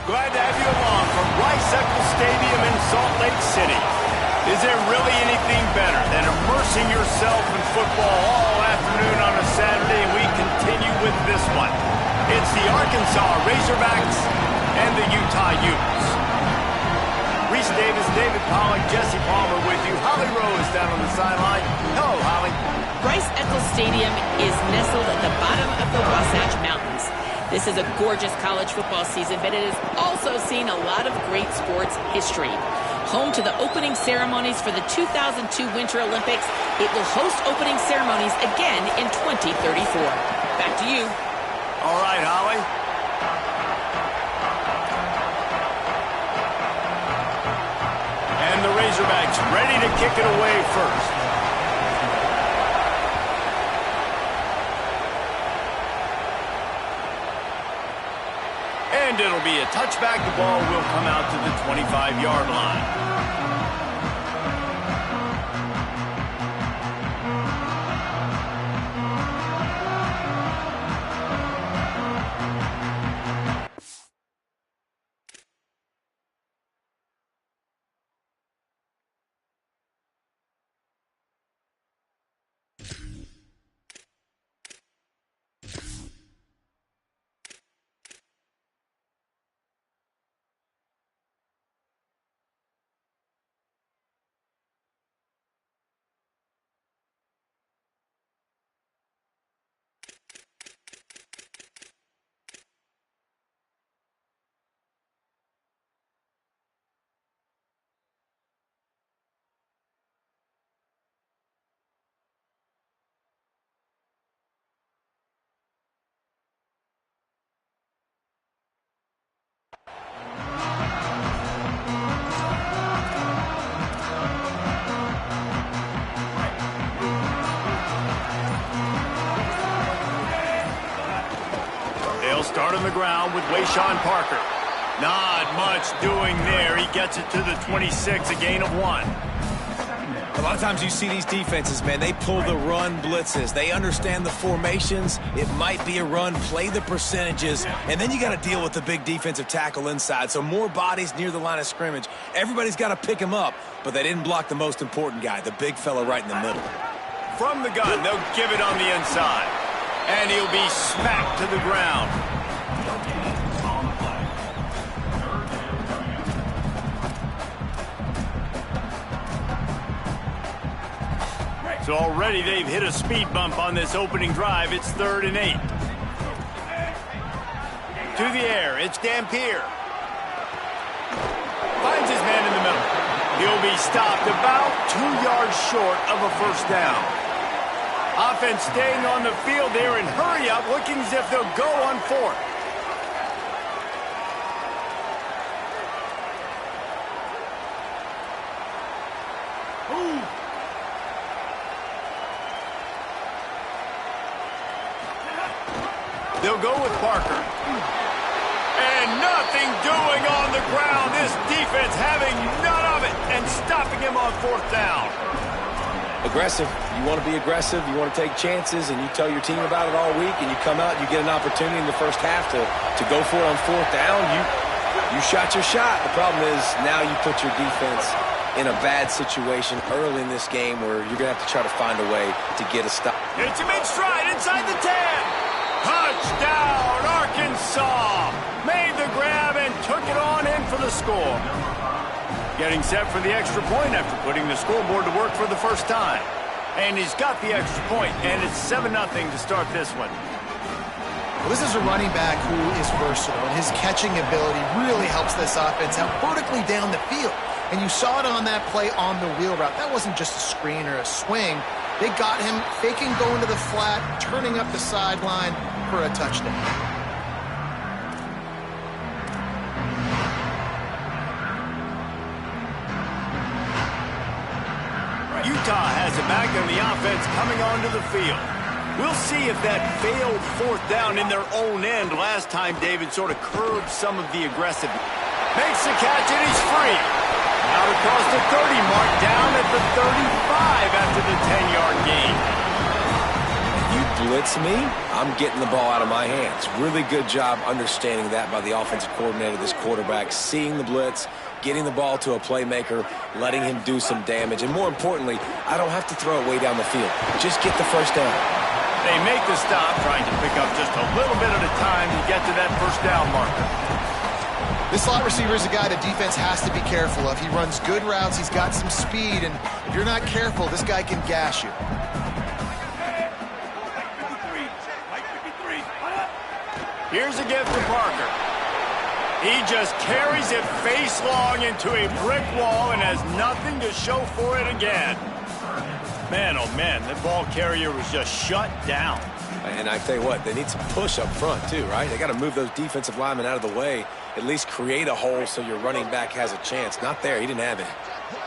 Glad to have you along from Rice-Eccles Stadium in Salt Lake City. Is there really anything better than immersing yourself in football all afternoon on a Saturday? And we continue with this one. It's the Arkansas Razorbacks and the Utah Utes. Reese Davis, David Pollack, Jesse Palmer with you. Holly Rowe is down on the sideline. Hello, Holly. Rice-Eccles Stadium is nestled at the bottom of the Wasatch Mountains. This is a gorgeous college football season, but it has also seen a lot of great sports history. Home to the opening ceremonies for the 2002 Winter Olympics, it will host opening ceremonies again in 2034. Back to you. All right, Holly. And the Razorbacks ready to kick it away first. And it'll be a touchback. The ball will come out to the 25-yard line. Start on the ground with Wayshawn Parker. Not much doing there. He gets it to the 26, a gain of 1. A lot of times you see these defenses, man, they pull the run blitzes. They understand the formations. It might be a run, play the percentages, and then you got to deal with the big defensive tackle inside. So more bodies near the line of scrimmage. Everybody's got to pick him up, but they didn't block the most important guy, the big fella right in the middle. From the gun, they'll give it on the inside. And he'll be smacked to the ground. So already they've hit a speed bump on this opening drive. It's 3rd and 8. To the air, it's Dampier. Finds his man in the middle. He'll be stopped about 2 yards short of a first down. Offense staying on the field there and hurry up, looking as if they'll go on 4th. They'll go with Parker. And nothing doing on the ground. This defense having none of it and stopping him on 4th down. Aggressive. You want to be aggressive. You want to take chances, and you tell your team about it all week, and you come out, you get an opportunity in the first half to go for it on 4th down. You shot your shot. The problem is now you put your defense in a bad situation early in this game where you're going to have to try to find a way to get a stop. It's a mid-stride inside the 10. Touchdown, Arkansas! Made the grab and took it on in for the score. Getting set for the extra point after putting the scoreboard to work for the first time. And he's got the extra point, and it's 7-0 to start this one. Well, this is a running back who is versatile, and his catching ability really helps this offense out vertically down the field. And you saw it on that play on the wheel route. That wasn't just a screen or a swing. They got him faking going to the flat, turning up the sideline for a touchdown. Utah has it back on the offense coming onto the field. We'll see if that failed 4th down in their own end last time David sort of curbed some of the aggressiveness. Makes the catch and he's free. Out across the 30 mark, down at the 35 after the 10-yard gain. You blitz me, I'm getting the ball out of my hands. Really good job understanding that by the offensive coordinator, this quarterback, seeing the blitz, getting the ball to a playmaker, letting him do some damage. And more importantly, I don't have to throw it way down the field. Just get the first down. They make the stop, trying to pick up just a little bit at a time to get to that first down marker. This slot receiver is a guy the defense has to be careful of. He runs good routes. He's got some speed. And if you're not careful, this guy can gash you. Here's a gift to Parker. He just carries it face long into a brick wall and has nothing to show for it again. Man, oh man, the ball carrier was just shut down. And I tell you what, they need some push up front too, right? They got to move those defensive linemen out of the way, at least create a hole so your running back has a chance. Not there, he didn't have it.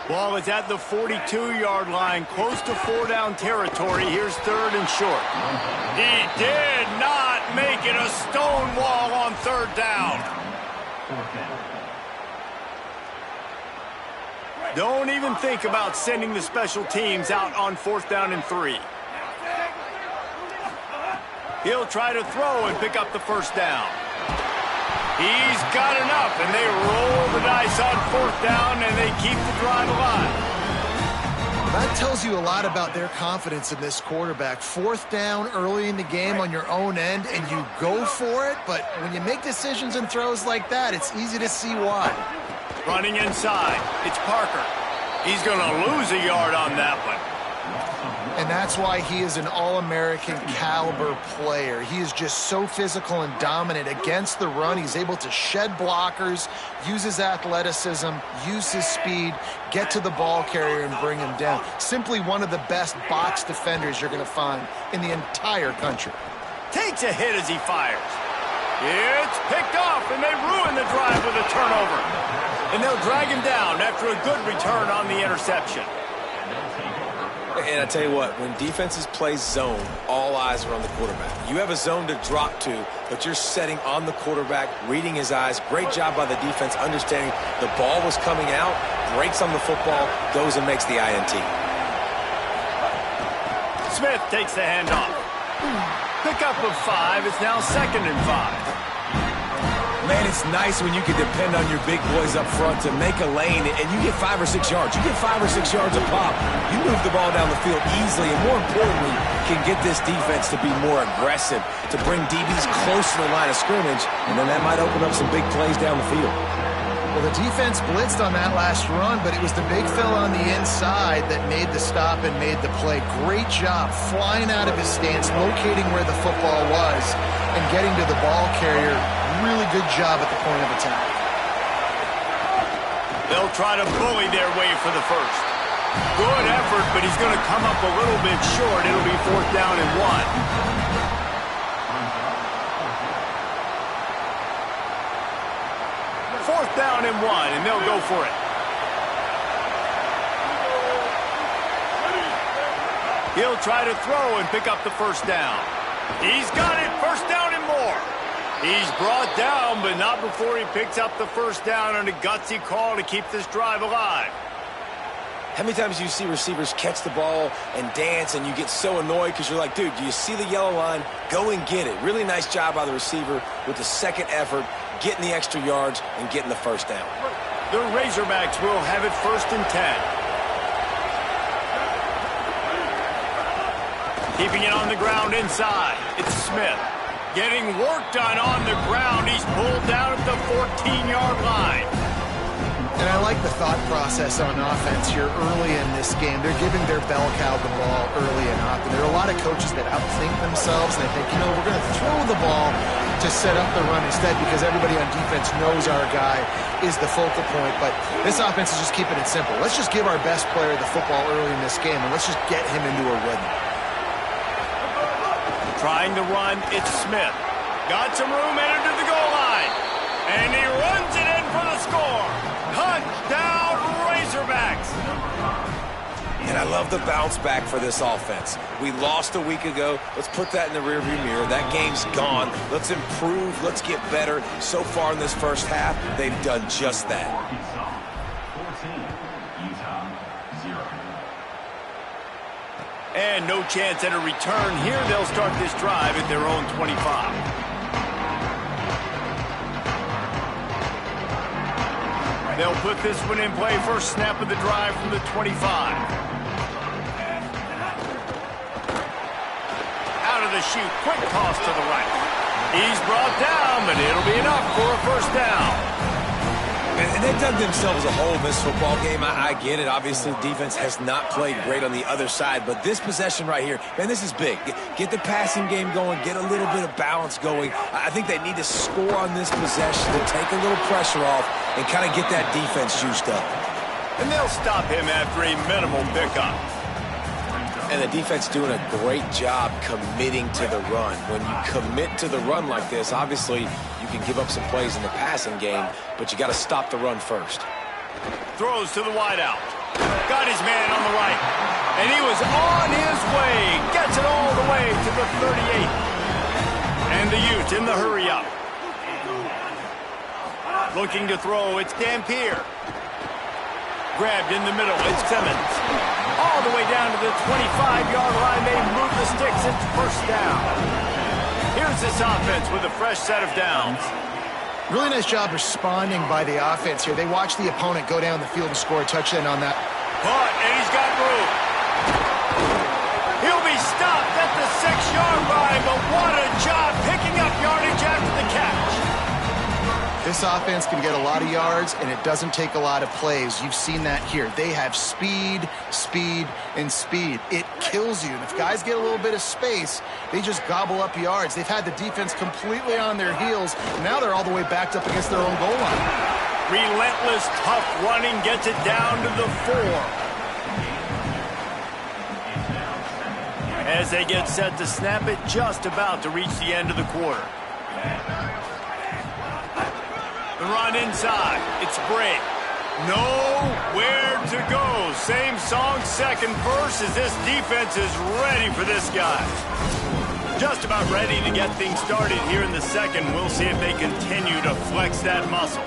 Ball is at the 42-yard line, close to 4-down territory. Here's 3rd and short. He did not make it a stone wall on 3rd down. Don't even think about sending the special teams out on 4th down and 3. He'll try to throw and pick up the first down. He's got enough, and they roll the dice on 4th down, and they keep the drive alive. That tells you a lot about their confidence in this quarterback. 4th down early in the game on your own end, and you go for it, but when you make decisions and throws like that, it's easy to see why. Running inside, it's Parker. He's going to lose a yard on that one. And that's why he is an All-American caliber player. He is just so physical and dominant against the run. He's able to shed blockers, use his athleticism, use his speed, get to the ball carrier and bring him down. Simply one of the best box defenders you're going to find in the entire country. Takes a hit as he fires. It's picked off, and they ruin the drive with a turnover. And they'll drag him down after a good return on the interception. And I tell you what, when defenses play zone, all eyes are on the quarterback. You have a zone to drop to, but you're setting on the quarterback, reading his eyes. Great job by the defense, understanding the ball was coming out, breaks on the football, goes and makes the INT. Smith takes the handoff. Pickup of 5. It's now 2nd and 5. Man, it's nice when you can depend on your big boys up front to make a lane, and you get 5 or 6 yards. You get 5 or 6 yards a pop. You move the ball down the field easily, and more importantly, can get this defense to be more aggressive, to bring DBs close to the line of scrimmage, and then that might open up some big plays down the field. Well, the defense blitzed on that last run, but it was the big fella on the inside that made the stop and made the play. Great job flying out of his stance, locating where the football was, and getting to the ball carrier. Really good job at the point of attack. They'll try to bully their way for the first. Good effort, but he's going to come up a little bit short. It'll be 4th down and 1. 4th down and 1, and they'll go for it. He'll try to throw and pick up the first down. He's got it, 1st down and more. He's brought down, but not before he picks up the first down on a gutsy call to keep this drive alive. How many times do you see receivers catch the ball and dance and you get so annoyed because you're like, dude, do you see the yellow line? Go and get it. Really nice job by the receiver with the second effort, getting the extra yards and getting the first down. The Razorbacks will have it 1st and 10. Keeping it on the ground inside, it's Smith. Getting work done on the ground. He's pulled down at the 14-yard line. And I like the thought process on offense here early in this game. They're giving their bell cow the ball early and often. There are a lot of coaches that outthink themselves, and they think, you know, we're going to throw the ball to set up the run instead because everybody on defense knows our guy is the focal point. But this offense is just keeping it simple. Let's just give our best player the football early in this game, and let's just get him into a rhythm. Trying to run, it's Smith. Got some room, headed to the goal line. And he runs it in for the score. Touchdown, Razorbacks. And I love the bounce back for this offense. We lost a week ago. Let's put that in the rearview mirror. That game's gone. Let's improve. Let's get better. So far in this first half, they've done just that. And no chance at a return here. They'll start this drive at their own 25. They'll put this one in play. First snap of the drive from the 25. Out of the chute. Quick toss to the right. He's brought down, but it'll be enough for a first down. And they dug themselves a hole in this football game. I get it. Obviously, defense has not played great on the other side. But this possession right here, man, this is big. Get the passing game going. Get a little bit of balance going. I think they need to score on this possession to take a little pressure off and kind of get that defense juiced up. And they'll stop him after a minimal pickup. And the defense doing a great job committing to the run. When you commit to the run like this, obviously you can give up some plays in the passing game, but you got to stop the run first. Throws to the wideout. Got his man on the right. And he was on his way. Gets it all the way to the 38. And the Ute in the hurry up. Looking to throw, it's Dampier. Grabbed in the middle, it's Simmons. All the way down to the 25-yard line. They move the sticks. It's first down. Here's this offense with a fresh set of downs. Really nice job responding by the offense here. They watched the opponent go down the field and score a touchdown on that. But, and he's got room. He'll be stopped at the 6-yard line, but what a job picking up yardage after the catch. This offense can get a lot of yards, and it doesn't take a lot of plays. You've seen that here. They have speed, speed, and speed. It kills you. And if guys get a little bit of space, they just gobble up yards. They've had the defense completely on their heels. Now they're all the way backed up against their own goal line. Relentless, tough running gets it down to the 4. As they get set to snap it, just about to reach the end of the quarter. The run inside. It's Bray. Nowhere to go. Same song, second verse, as this defense is ready for this guy. Just about ready to get things started here in the second. We'll see if they continue to flex that muscle.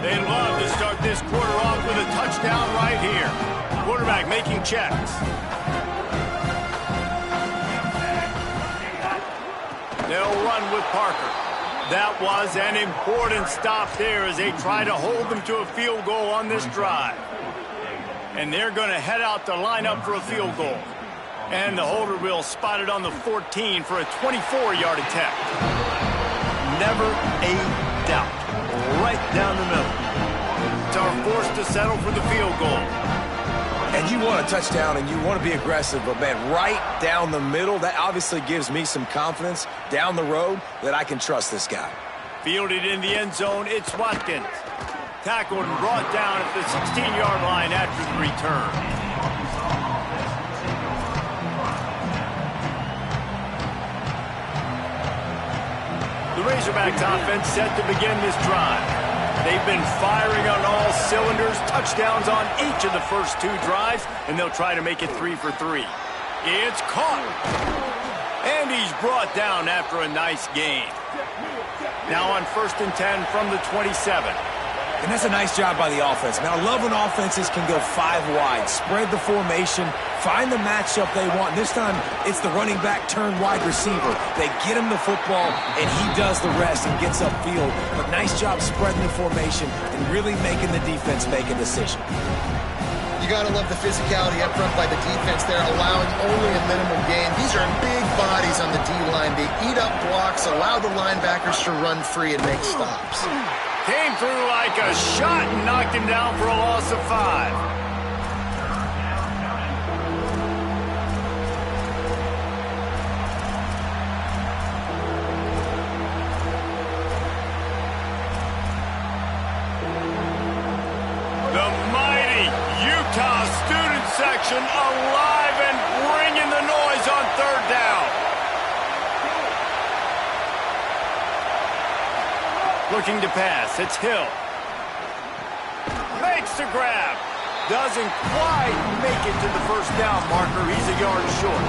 They'd love to start this quarter off with a touchdown right here. Quarterback making checks. They'll run with Parker. That was an important stop there as they try to hold them to a field goal on this drive. And they're going to head out to line up for a field goal. And the holder will spot it on the 14 for a 24-yard attempt. Never a doubt. Right down the middle. Are forced to settle for the field goal. And you want a touchdown and you want to be aggressive, but, man, right down the middle, that obviously gives me some confidence down the road that I can trust this guy. Fielded in the end zone, it's Watkins. Tackled and brought down at the 16-yard line after the return. The Razorbacks offense set to begin this drive. They've been firing on all cylinders, touchdowns on each of the first 2 drives, and they'll try to make it 3 for 3. It's caught. And he's brought down after a nice gain. Now on 1st and 10 from the 27. And that's a nice job by the offense. Man, I love when offenses can go 5 wide, spread the formation, find the matchup they want. This time, it's the running back turned wide receiver. They get him the football, and he does the rest and gets upfield. But nice job spreading the formation and really making the defense make a decision. You got to love the physicality up front by the defense there, allowing only a minimum gain. These are big bodies on the D-line. They eat up blocks, allow the linebackers to run free and make stops. Came through like a shot and knocked him down for a loss of 5. The mighty Utah student section alive and bringing the noise on 3rd down. Looking to pass, it's Hill. Makes the grab. Doesn't quite make it to the first down marker. He's a yard short.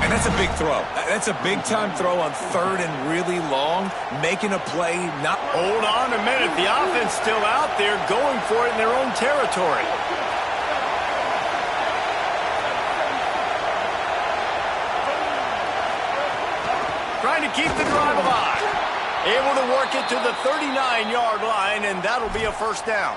And that's a big throw. That's a big-time throw on 3rd and really long, making a play. Not. Hold on a minute. The offense defense still out there going for it in their own territory. Trying to keep the drive alive. Able to work it to the 39-yard line, and that'll be a first down.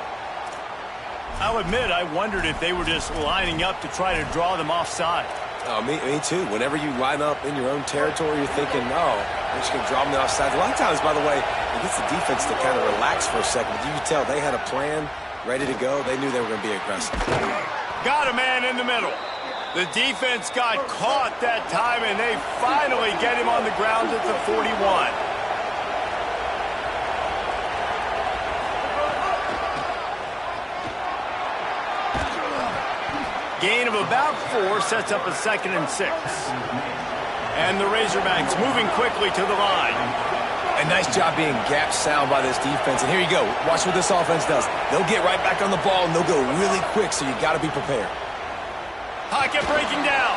I'll admit, I wondered if they were just lining up to try to draw them offside. Oh, me too. Whenever you line up in your own territory, you're thinking, oh, they're just going to draw them offside. A lot of times, by the way, it gets the defense to kind of relax for a second. But you can tell they had a plan ready to go. They knew they were going to be aggressive. Got a man in the middle. The defense got caught that time, and they finally get him on the ground at the 41. Gain of about 4 sets up a 2nd and 6. And the Razorbacks moving quickly to the line. A nice job being gap sound by this defense. And here you go. Watch what this offense does. They'll get right back on the ball, and they'll go really quick, so you got to be prepared. Pocket breaking down.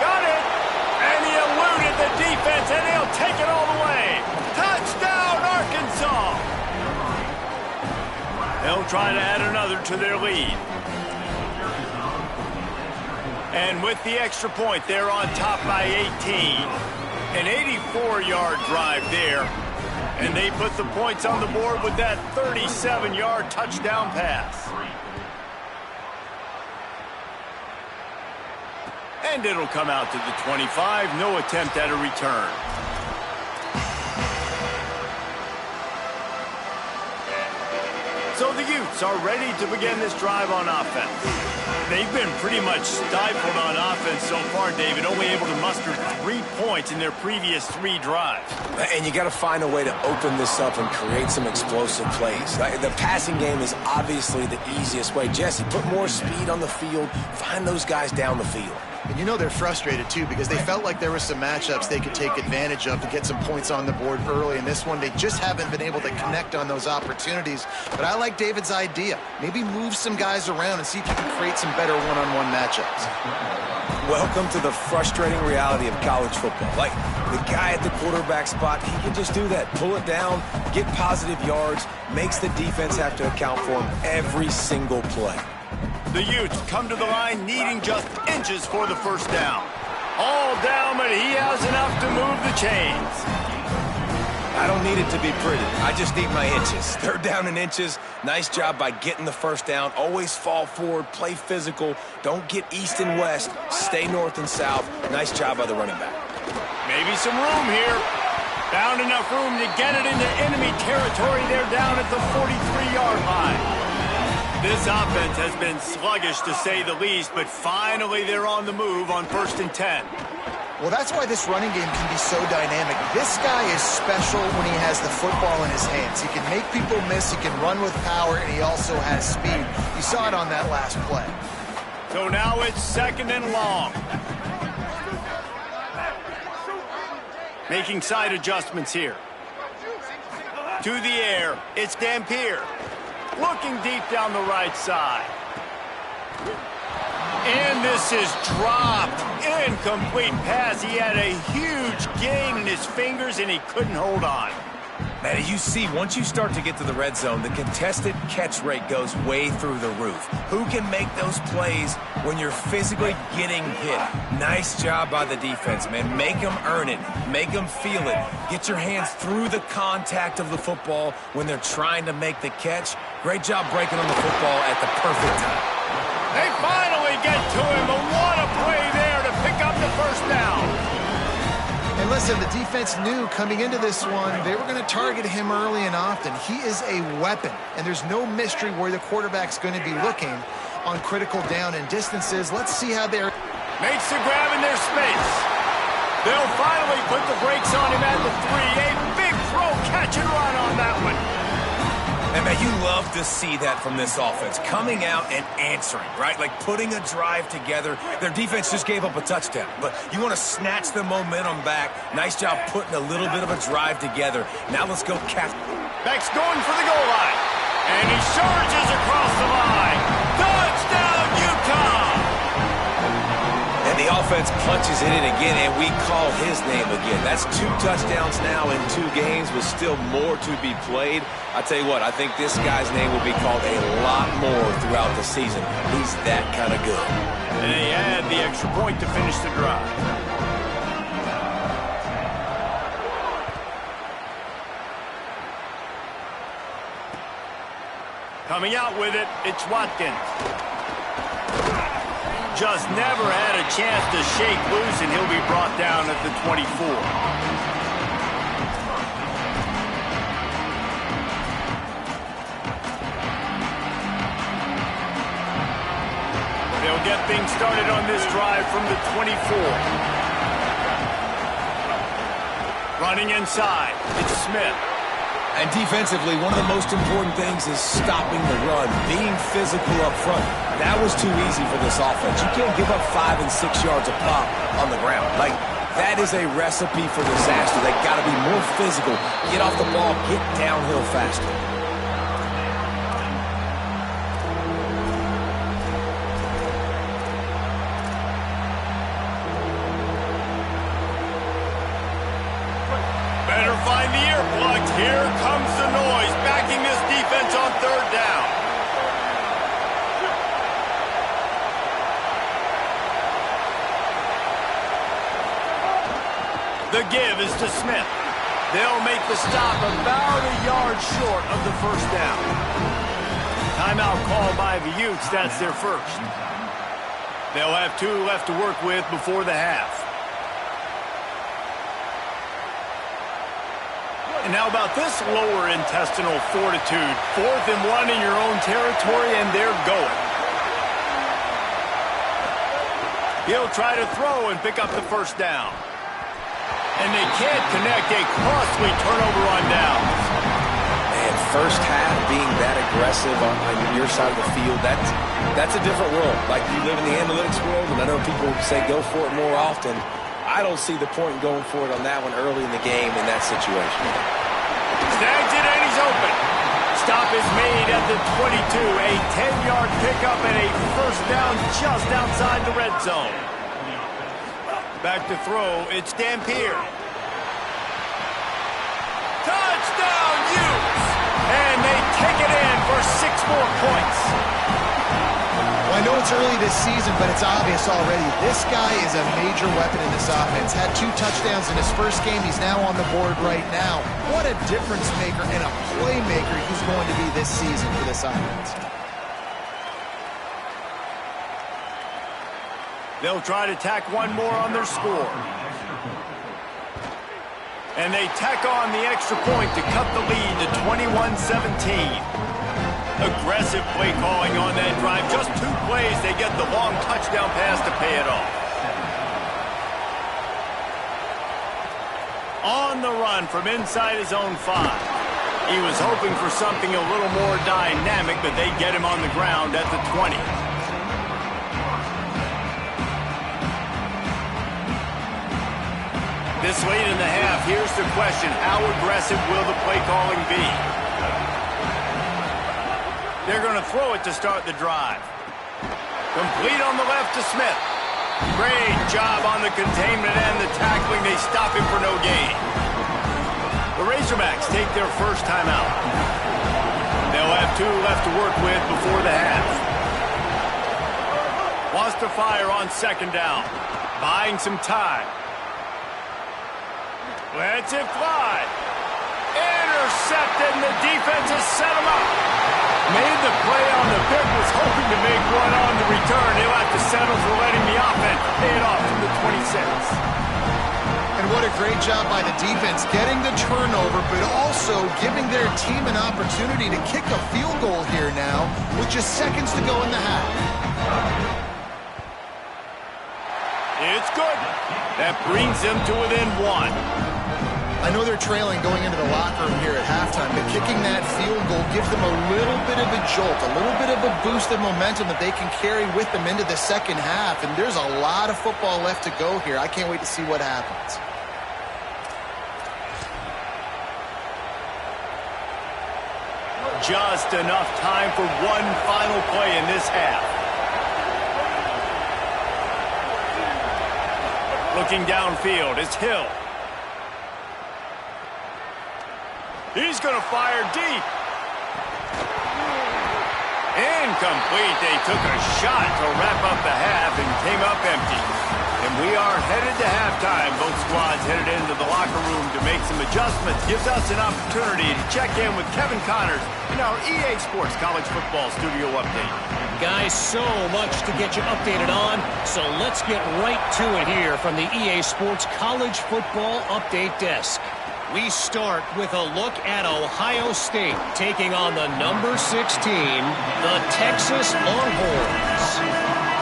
Got it. And he eluded the defense, and he'll take it all the way. Touchdown, Arkansas. They'll try to add another to their lead. And with the extra point, they're on top by 18. An 84-yard drive there. And they put the points on the board with that 37-yard touchdown pass. And it'll come out to the 25. No attempt at a return. So the Utes are ready to begin this drive on offense. They've been pretty much stifled on offense so far, David, only able to muster 3 points in their previous 3 drives. And you got to find a way to open this up and create some explosive plays. The passing game is obviously the easiest way. Jesse, put more speed on the field. Find those guys down the field. And you know they're frustrated, too, because they felt like there were some matchups they could take advantage of to get some points on the board early. In this one, they just haven't been able to connect on those opportunities. But I like David's idea. Maybe move some guys around and see if you can create some better one-on-one matchups. Welcome to the frustrating reality of college football. Like, the guy at the quarterback spot, he can just do that. Pull it down, get positive yards, makes the defense have to account for him every single play. The Utes come to the line needing just inches for the first down. All down, but he has enough to move the chains. I don't need it to be pretty. I just need my inches. 3rd down and inches. Nice job by getting the first down. Always fall forward, play physical. Don't get east and west. Stay north and south. Nice job by the running back. Maybe some room here. Found enough room to get it into enemy territory. They're down at the 43-yard line. This offense has been sluggish, to say the least, but finally they're on the move on 1st and 10. Well, that's why this running game can be so dynamic. This guy is special when he has the football in his hands. He can make people miss, he can run with power, and he also has speed. You saw it on that last play. So now it's 2nd and long. Making side adjustments here. To the air, it's Dampier. Looking deep down the right side. And this is dropped. Incomplete pass. He had a huge gain in his fingers, and he couldn't hold on. Man, you see, once you start to get to the red zone, the contested catch rate goes way through the roof. Who can make those plays when you're physically getting hit? Nice job by the defense, man. Make them earn it. Make them feel it. Get your hands through the contact of the football when they're trying to make the catch. Great job breaking on the football at the perfect time. They finally get to him, but what a play there to pick up the first down. And listen, the defense knew coming into this one, they were going to target him early and often. He is a weapon, and there's no mystery where the quarterback's going to be looking on critical down and distances. Let's see how they're... Makes the grab in their space. They'll finally put the brakes on him at the 3. A big throw, catch and run on that one. And, man, you love to see that from this offense. Coming out and answering, right? Like putting a drive together. Their defense just gave up a touchdown. But you want to snatch the momentum back. Nice job putting a little bit of a drive together. Now let's go catch. Beck's going for the goal line. And he surges across the line. Touchdown, Utah! And The offense punches it in again, and we call his name again. That's 2 touchdowns now in 2 games with still more to be played. I tell you what, I think this guy's name will be called a lot more throughout the season. He's that kind of good. And they add the extra point to finish the drive. Coming out with it, it's Watkins. Just never had a chance to shake loose, and he'll be brought down at the 24. They'll get things started on this drive from the 24. Running inside, it's Smith. And defensively, one of the most important things is stopping the run, being physical up front. That was too easy for this offense. You can't give up 5 and 6 yards a pop on the ground. Like, that is a recipe for disaster. They got to be more physical, get off the ball, get downhill faster. Find the earplugs. Here comes the noise, backing this defense on 3rd down. The give is to Smith. They'll make the stop about a yard short of the 1st down. Timeout called by the Utes. That's their first. They'll have 2 left to work with before the half. And how about this lower intestinal fortitude? 4th and 1 in your own territory, and they're going. He'll try to throw and pick up the 1st down. And they can't connect. A costly turnover on downs. Man, first half being that aggressive on your side of the field, that's a different world. Like, you live in the analytics world, and I know people say go for it more often. I don't see the point in going for it on that one early in the game in that situation. Snags it and he's open. Stop is made at the 22. A 10-yard pickup and a 1st down just outside the red zone. Back to throw. It's Dampier. Touchdown, Utes! And they take it in for 6 more points. Well, I know it's early this season, but it's obvious already. This guy is a major weapon in this offense. Had 2 touchdowns in his first game. He's now on the board right now. What a difference maker and a playmaker he's going to be this season for this offense. They'll try to tack one more on their score. And they tack on the extra point to cut the lead to 21-17. Aggressive play calling on that drive. Just 2 plays, they get the long touchdown pass to pay it off. On the run from inside his own 5. He was hoping for something a little more dynamic, but they get him on the ground at the 20. This late in the half, here's the question. How aggressive will the play calling be? They're going to throw it to start the drive. Complete on the left to Smith. Great job on the containment and the tackling. They stop him for no gain. The Razorbacks take their first timeout. They'll have 2 left to work with before the half. Wants to fire on 2nd down. Buying some time. Lets it fly. Intercepted, and the defense has set him up. Made the play on the pick, was hoping to make one on the return. He'll have to settle for letting the offense pay it off from the 26. And what a great job by the defense, getting the turnover, but also giving their team an opportunity to kick a field goal here now, with just seconds to go in the half. It's good. That brings them to within 1. I know they're trailing going into the locker room here at halftime, but kicking that field goal gives them a little bit of a jolt, a little bit of a boost of momentum that they can carry with them into the 2nd half, and there's a lot of football left to go here. I can't wait to see what happens. Just enough time for one final play in this half. Looking downfield, it's Hill. He's going to fire deep. Incomplete. They took a shot to wrap up the half and came up empty. And we are headed to halftime. Both squads headed into the locker room to make some adjustments. Gives us an opportunity to check in with Kevin Connors in our EA Sports College Football Studio Update. Guys, so much to get you updated on, so let's get right to it here from the EA Sports College Football Update Desk. We start with a look at Ohio State taking on the number 16, the Texas Longhorns.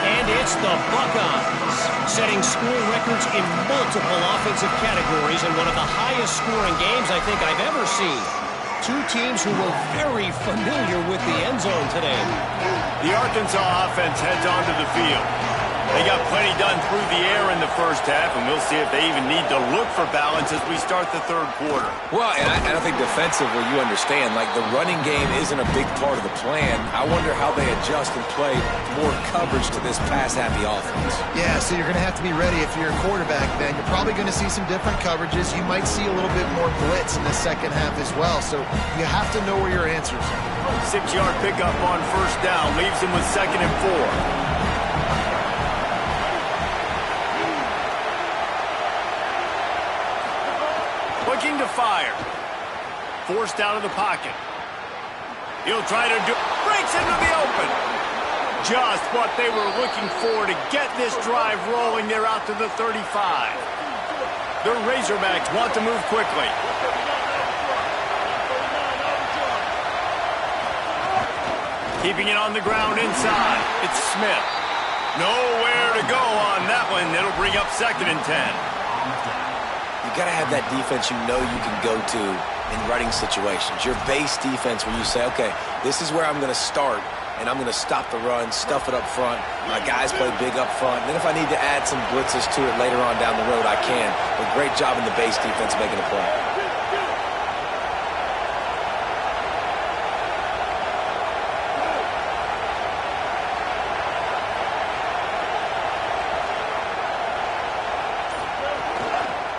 And it's the Buckeyes, setting school records in multiple offensive categories in one of the highest scoring games I think I've ever seen. Two teams who were very familiar with the end zone today. The Arkansas offense heads onto the field. They got plenty done through the air in the first half, and we'll see if they even need to look for balance as we start the third quarter. Well, and I think defensively, you understand, like the running game isn't a big part of the plan. I wonder how they adjust and play more coverage to this pass-happy offense. Yeah, so you're going to have to be ready if you're a quarterback then. You're probably going to see some different coverages. You might see a little bit more blitz in the second half as well, so you have to know where your answers are. 6-yard pickup on first down leaves them with 2nd and 4. Looking to fire. Forced out of the pocket. He'll try to breaks into the open. Just what they were looking for to get this drive rolling. They're out to the 35. The Razorbacks want to move quickly. Keeping it on the ground inside. It's Smith. Nowhere to go on that one. It'll bring up 2nd and 10. You got to have that defense you know you can go to in running situations. Your base defense where you say, okay, this is where I'm going to start, and I'm going to stop the run, stuff it up front. My guys play big up front. And then if I need to add some blitzes to it later on down the road, I can. But great job in the base defense making a play.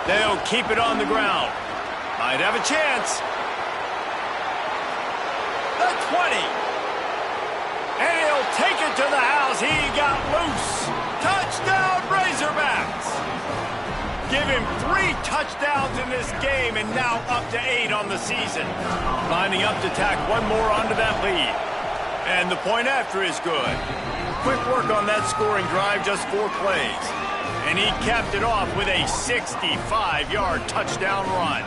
They'll keep it on the ground. Might have a chance. The 20. And he'll take it to the house. He got loose. Touchdown, Razorbacks. Give him 3 touchdowns in this game and now up to 8 on the season. Lining up to tack one more onto that lead. And the point after is good. Quick work on that scoring drive, just 4 plays. And he capped it off with a 65-yard touchdown run.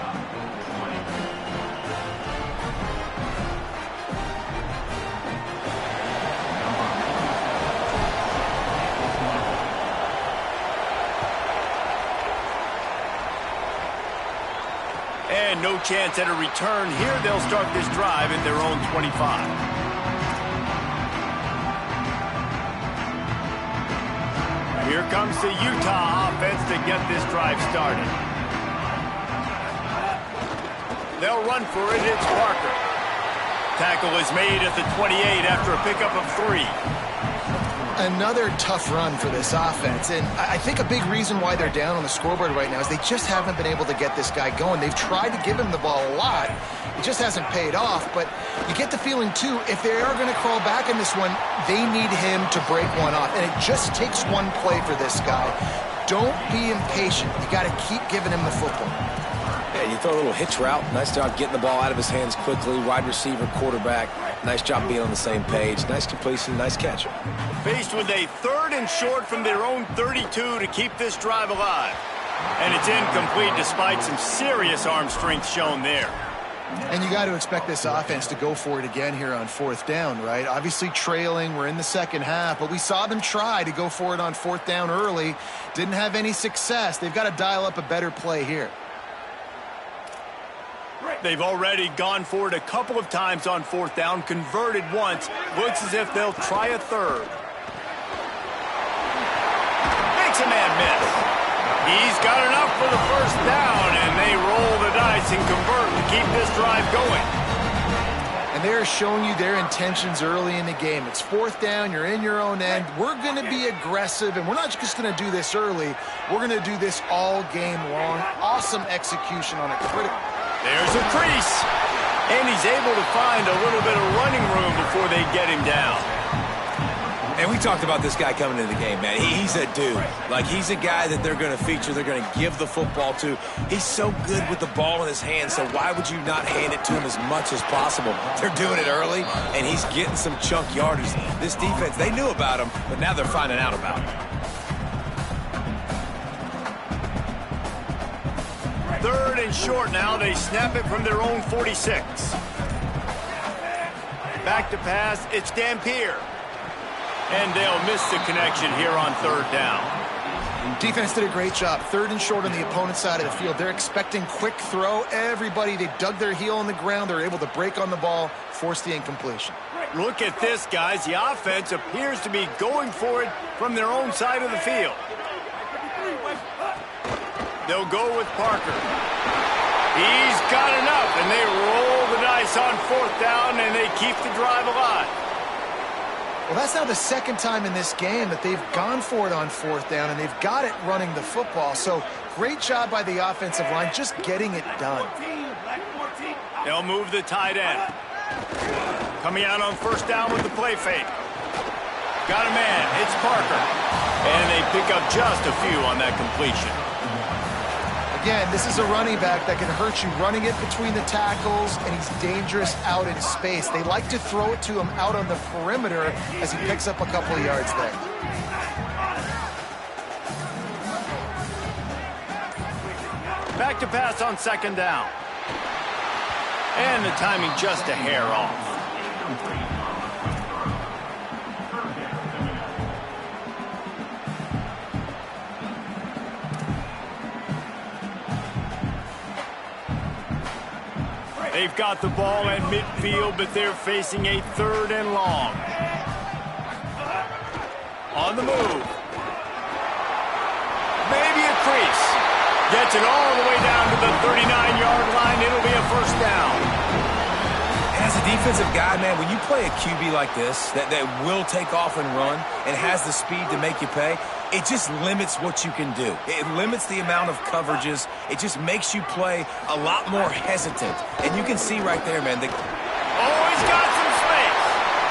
And no chance at a return here. They'll start this drive at their own 25. Here comes the Utah offense to get this drive started. They'll run for it. It's Parker. Tackle is made at the 28 after a pickup of 3. Another tough run for this offense, and I think a big reason why they're down on the scoreboard right now is they just haven't been able to get this guy going. They've tried to give him the ball a lot. It just hasn't paid off, but you get the feeling, too, if they are going to crawl back in this one, they need him to break one off, and it just takes one play for this guy. Don't be impatient. You got to keep giving him the football. Yeah, you throw a little hitch route. Nice job getting the ball out of his hands quickly. Wide receiver, quarterback. Nice job being on the same page. Nice completion, nice catch. Faced with a 3rd and short from their own 32 to keep this drive alive. And it's incomplete despite some serious arm strength shown there. And you got to expect this offense to go for it again here on 4th down, right? Obviously trailing, we're in the second half, but we saw them try to go for it on 4th down early. Didn't have any success. They've got to dial up a better play here. They've already gone for it a couple of times on 4th down, converted once. Looks as if they'll try a 3rd. Makes a man miss. He's got enough for the first down, and they roll the dice and convert to keep this drive going. And they're showing you their intentions early in the game. It's fourth down. You're in your own end. We're going to be aggressive, and we're not just going to do this early. We're going to do this all game long. Awesome execution on a critical. There's a crease, and he's able to find a little bit of running room before they get him down. And we talked about this guy coming into the game, man. He's a dude. Like, he's a guy that they're going to feature, they're going to give the football to. He's so good with the ball in his hands, so why would you not hand it to him as much as possible? They're doing it early, and he's getting some chunk yardage. This defense, they knew about him, but now they're finding out about him. Third and short now. They snap it from their own 46. Back to pass. It's Dampier. And they'll miss the connection here on third down. Defense did a great job. Third and short on the opponent's side of the field. They're expecting quick throw. Everybody, they dug their heel on the ground. They're able to break on the ball, force the incompletion. Look at this, guys. The offense appears to be going for it from their own side of the field. They'll go with Parker. He's got enough, and they roll the dice on fourth down, and they keep the drive alive. Well, that's now the second time in this game that they've gone for it on fourth down, and they've got it running the football. So great job by the offensive line just getting it done. They'll move the tight end. Coming out on first down with the play fake. Got a man. It's Parker. And they pick up just a few on that completion. Again, this is a running back that can hurt you running it between the tackles, and he's dangerous out in space. They like to throw it to him out on the perimeter as he picks up a couple of yards there. Back to pass on second down. And the timing just a hair off. They've got the ball at midfield, but they're facing a third and long. On the move. Maybe a crease. Gets it all the way down to the 39-yard line. It'll be a first down. As a defensive guy, man, when you play a QB like this that will take off and run and has the speed to make you pay, it just limits what you can do. It limits the amount of coverages. It just makes you play a lot more hesitant. And you can see right there, man. Oh, he's got some space.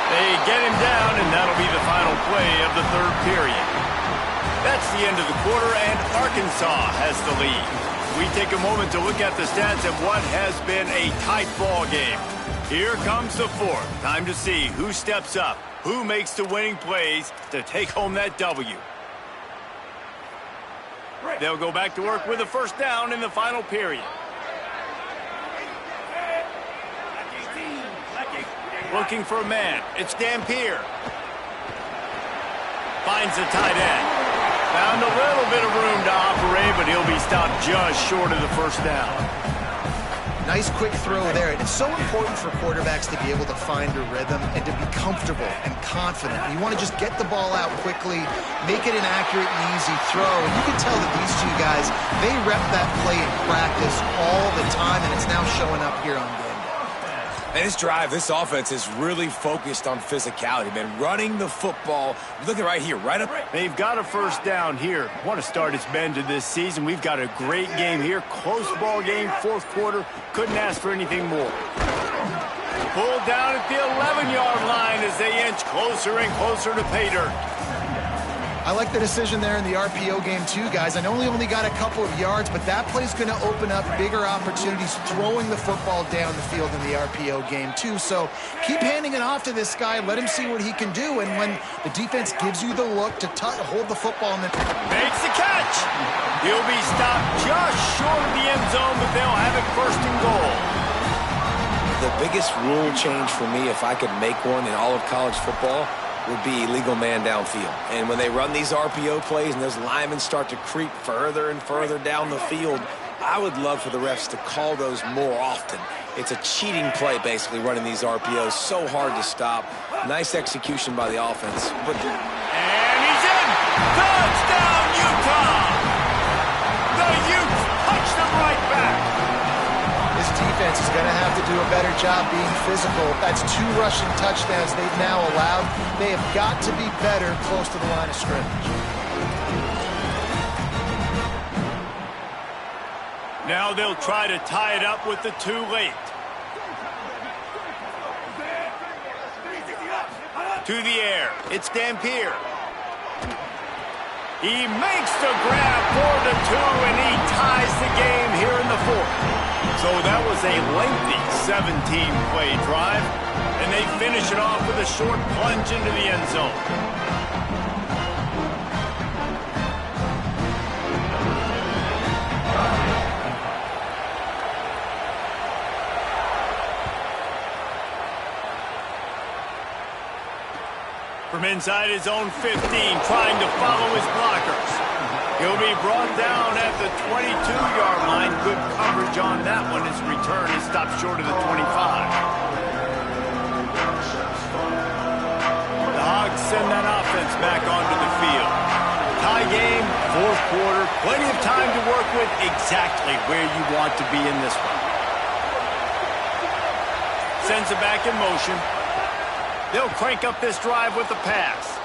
They get him down, and that'll be the final play of the third period. That's the end of the quarter, and Arkansas has the lead. We take a moment to look at the stats of what has been a tight ball game. Here comes the fourth. Time to see who steps up, who makes the winning plays to take home that W. They'll go back to work with a first down in the final period. Looking for a man. It's Dampier. Finds the tight end. Found a little bit of room to operate, but he'll be stopped just short of the first down. Nice quick throw there. It's so important for quarterbacks to be able to find a rhythm and to be comfortable and confident. You want to just get the ball out quickly, make it an accurate and easy throw. And you can tell that these two guys, they rep that play in practice all the time, and it's now showing up here on game day. And this drive, this offense is really focused on physicality, man. Running the football. Look at right here, right up. They've got a first down here. What a start it's been to this season. We've got a great game here. Close ball game, fourth quarter. Couldn't ask for anything more. Pulled down at the 11-yard line as they inch closer and closer to pay dirt. I like the decision there in the RPO game too, guys. I know he only got a couple of yards, but that play's going to open up bigger opportunities throwing the football down the field in the RPO game too. So keep handing it off to this guy. Let him see what he can do. And when the defense gives you the look to hold the football in the... Makes the catch. He'll be stopped just short of the end zone, but they'll have it first and goal. The biggest rule change for me, if I could make one in all of college football, would be illegal man downfield. And when they run these RPO plays and those linemen start to creep further and further down the field, I would love for the refs to call those more often. It's a cheating play, basically, running these RPOs. So hard to stop. Nice execution by the offense. And he's in! Touchdown, Utah! The Utes punch them right back! This defense defense is going to have to do a better job being physical. That's 2 rushing touchdowns they've now allowed. They have got to be better close to the line of scrimmage. Now they'll try to tie it up with the 2 late. To the air. It's Dampier. He makes the grab for the 2, and he ties the game here in the 4th. So that was a lengthy 17-play drive, and they finish it off with a short plunge into the end zone. From inside his own 15, trying to follow his blockers. He'll be brought down at the 22-yard line. Good coverage on that one. His return is stopped short of the 25. The Hogs send that offense back onto the field. Tie game, 4th quarter. Plenty of time to work with, exactly where you want to be in this one. Sends it back in motion. They'll crank up this drive with the pass.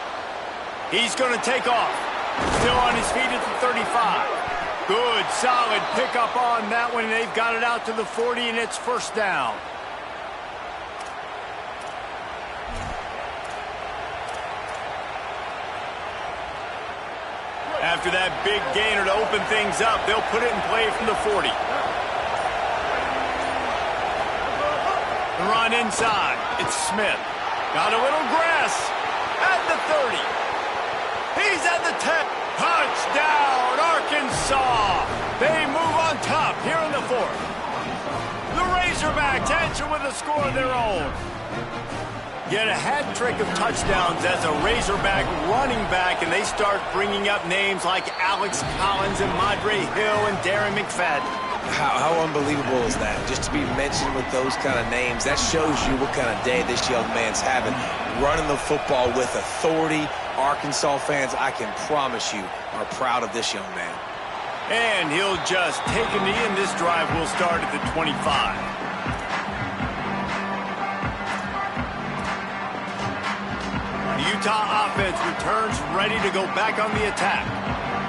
He's going to take off. Still on his feet at the 35. Good, solid pickup on that one. They've got it out to the 40, and it's 1st down. After that big gainer to open things up, they'll put it in play from the 40. The run inside. It's Smith. Got a little grass at the 30. He's at the 10. Touchdown, Arkansas. They move on top here in the 4th. The Razorbacks answer with a score of their own. Get a hat trick of touchdowns as a Razorback running back, and they start bringing up names like Alex Collins and Madre Hill and Darren McFadden. How unbelievable is that? Just to be mentioned with those kind of names, that shows you what kind of day this young man's having. Running the football with authority. Arkansas fans, I can promise you, are proud of this young man. And he'll just take a knee, and this drive will start at the 25. The Utah offense returns ready to go back on the attack.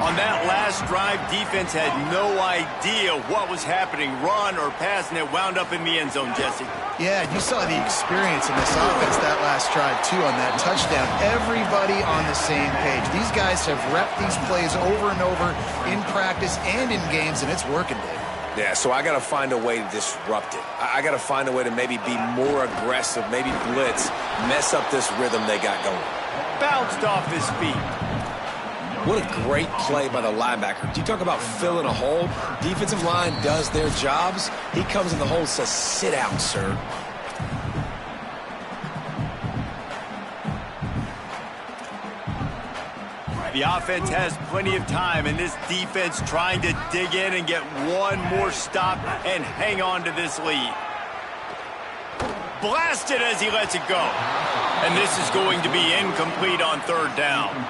On that last drive, defense had no idea what was happening, run or pass, and it wound up in the end zone, Jesse. Yeah, you saw the experience in this offense that last drive, too, on that touchdown. Everybody on the same page. These guys have repped these plays over and over in practice and in games, and it's working, Dave. Yeah, so I got to find a way to disrupt it. I got to find a way to maybe be more aggressive, maybe blitz, mess up this rhythm they got going. Bounced off his feet. What a great play by the linebacker. Do you talk about filling a hole? Defensive line does their jobs. He comes in the hole and says, sit down, sir. The offense has plenty of time, and this defense trying to dig in and get one more stop and hang on to this lead. Blasted as he lets it go. And this is going to be incomplete on 3rd down.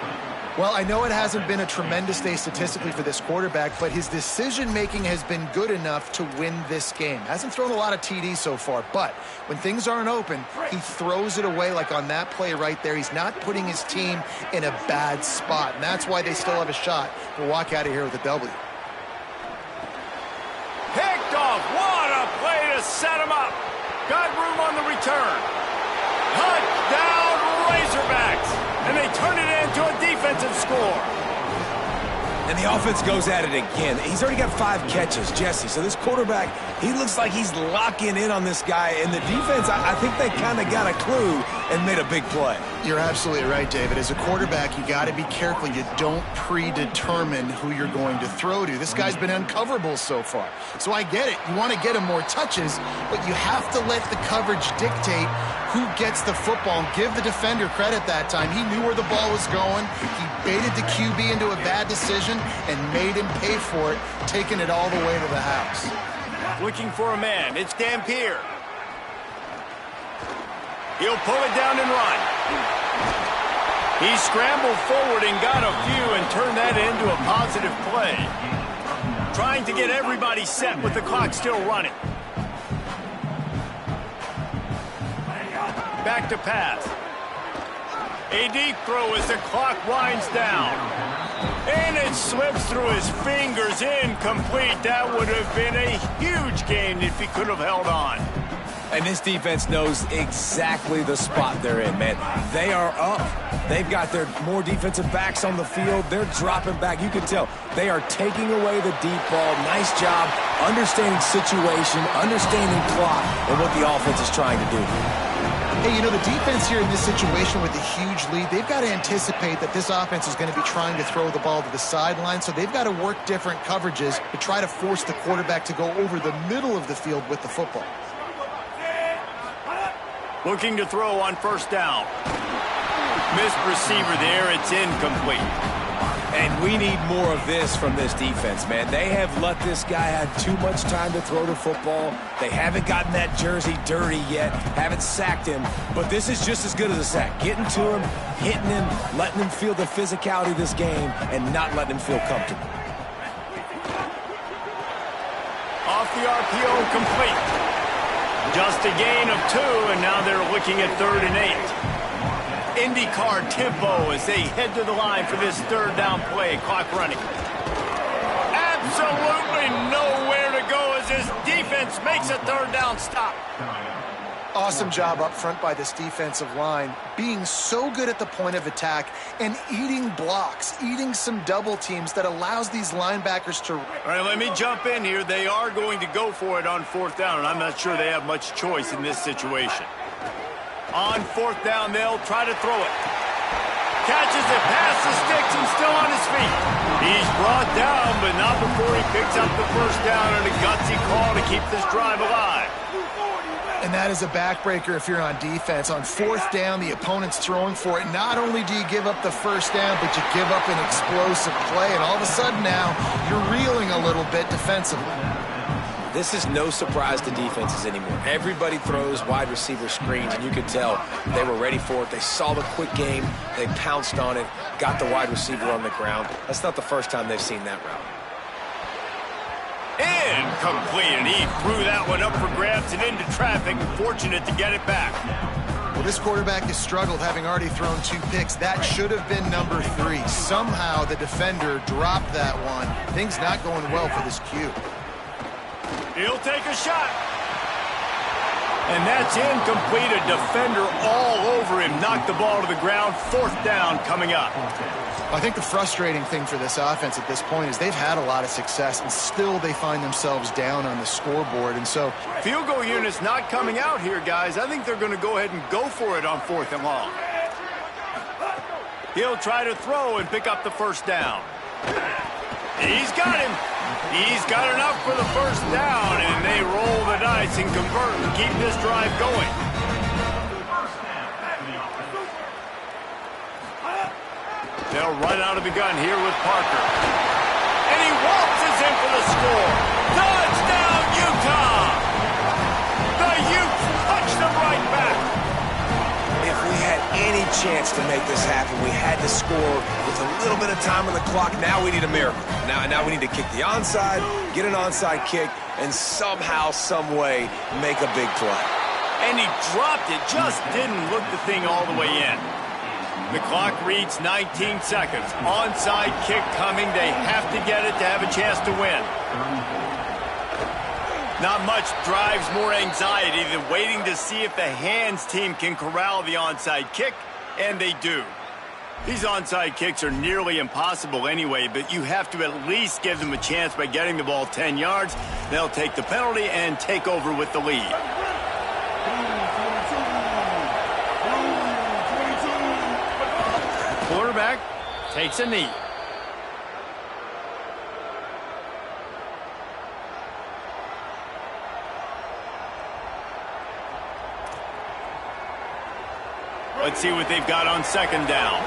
Well, I know it hasn't been a tremendous day statistically for this quarterback, but his decision-making has been good enough to win this game. Hasn't thrown a lot of TDs so far, but when things aren't open, he throws it away like on that play right there. He's not putting his team in a bad spot, and that's why they still have a shot to walk out of here with a W. Picked off. What a play to set him up. Got room on the return. Touchdown, Razorbacks. And they turn it into a defensive score. And the offense goes at it again. He's already got 5 catches, Jesse. So this quarterback, he looks like he's locking in on this guy. And the defense, I think they kind of got a clue and made a big play. You're absolutely right, David. As a quarterback, you got to be careful. You don't predetermine who you're going to throw to. This guy's been uncoverable so far. So I get it. You want to get him more touches, but you have to let the coverage dictate who gets the football. And give the defender credit that time. He knew where the ball was going. He baited the QB into a bad decision and made him pay for it, taking it all the way to the house. Looking for a man. It's Dampier. He'll pull it down and run. He scrambled forward and got a few and turned that into a positive play. Trying to get everybody set with the clock still running. back to pass. A deep throw as the clock winds down. And it slips through his fingers, incomplete. That would have been a huge gain if he could have held on. And this defense knows exactly the spot they're in, man. They are up. They've got their more defensive backs on the field. They're dropping back. You can tell they are taking away the deep ball. Nice job understanding situation, understanding clock, and what the offense is trying to do. Hey, you know, the defense here in this situation with a huge lead, they've got to anticipate that this offense is going to be trying to throw the ball to the sideline, so they've got to work different coverages to try to force the quarterback to go over the middle of the field with the football. Looking to throw on first down. Missed receiver there. It's incomplete. And we need more of this from this defense, man. They have let this guy have too much time to throw the football. They haven't gotten that jersey dirty yet, haven't sacked him. But this is just as good as a sack. Getting to him, hitting him, letting him feel the physicality of this game, and not letting him feel comfortable. Off the RPO, complete. Just a gain of 2, and now they're looking at 3rd and 8. IndyCar tempo as they head to the line for this 3rd down play. Clock running. Absolutely nowhere to go as this defense makes a 3rd down stop. Awesome job up front by this defensive line, being so good at the point of attack and eating blocks, eating some double teams that allows these linebackers to... All right, let me jump in here. They are going to go for it on 4th down, and I'm not sure they have much choice in this situation. On 4th down, they'll try to throw it. Catches it past the sticks and still on his feet. He's brought down, but not before he picks up the 1st down and a gutsy call to keep this drive alive. And that is a backbreaker if you're on defense. On 4th down, the opponent's throwing for it. Not only do you give up the 1st down, but you give up an explosive play. And all of a sudden now, you're reeling a little bit defensively. This is no surprise to defenses anymore. Everybody throws wide receiver screens, and you could tell they were ready for it. They saw the quick game. They pounced on it, got the wide receiver on the ground. That's not the first time they've seen that route. Incomplete, and he threw that one up for grabs and into traffic. Fortunate to get it back. Well, this quarterback has struggled, having already thrown 2 picks. That should have been number 3. Somehow the defender dropped that one. Things not going well for this Q. He'll take a shot. And that's incomplete. A defender all over him. Knocked the ball to the ground. 4th down coming up. I think the frustrating thing for this offense at this point is they've had a lot of success, and still they find themselves down on the scoreboard. And so field goal unit's not coming out here, guys. I think they're going to go ahead and go for it on 4th and long. He'll try to throw and pick up the 1st down. He's got him. He's got enough for the 1st down, and they roll the dice and convert and keep this drive going. They'll run out of the gun here with Parker. And he waltzes in for the score. Touchdown, Utah! The Utes punch them right back. If we had any chance to make this happen, we had to score with a little bit of time on the clock. Now we need a miracle. Now we need to kick the onside, get an onside kick, and somehow, some way, make a big play. And he dropped it, just didn't look the thing all the way in. The clock reads 19 seconds. Onside kick coming. They have to get it to have a chance to win. Not much drives more anxiety than waiting to see if the hands team can corral the onside kick, and they do. These onside kicks are nearly impossible anyway, but you have to at least give them a chance by getting the ball 10 yards. They'll take the penalty and take over with the lead. Quarterback takes a knee. Let's see what they've got on 2nd down.